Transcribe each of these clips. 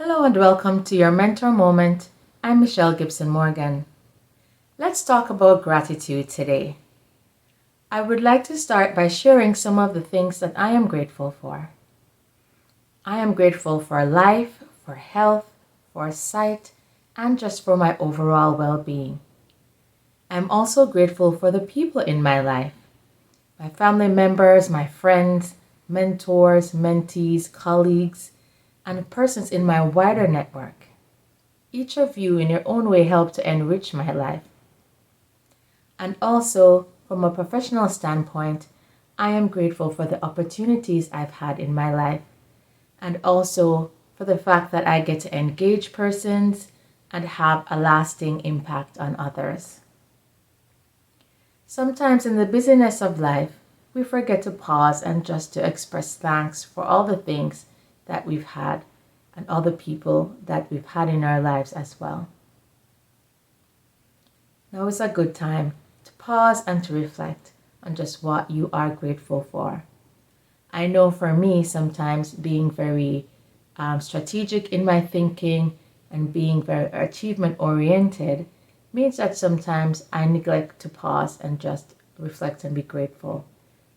Hello and welcome to your Mentor Moment. I'm Michelle Gibson-Morgan. Let's talk about gratitude today. I would like to start by sharing some of the things that I am grateful for. I am grateful for life, for health, for sight, and just for my overall well-being. I'm also grateful for the people in my life, my family members, my friends, mentors, mentees, colleagues, and persons in my wider network. Each of you in your own way help to enrich my life. And also, from a professional standpoint, I am grateful for the opportunities I've had in my life, and also for the fact that I get to engage persons and have a lasting impact on others. Sometimes in the busyness of life, we forget to pause and just to express thanks for all the things that we've had and all the people that we've had in our lives as well. Now is a good time to pause and to reflect on just what you are grateful for. I know for me, sometimes being very strategic in my thinking and being very achievement oriented means that sometimes I neglect to pause and just reflect and be grateful.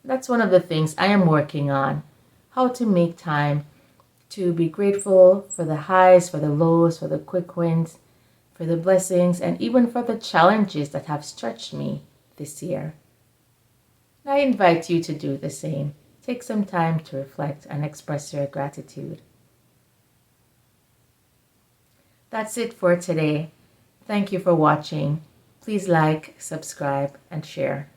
That's one of the things I am working on, how to make time to be grateful for the highs, for the lows, for the quick wins, for the blessings, and even for the challenges that have stretched me this year. I invite you to do the same. Take some time to reflect and express your gratitude. That's it for today. Thank you for watching. Please like, subscribe, and share.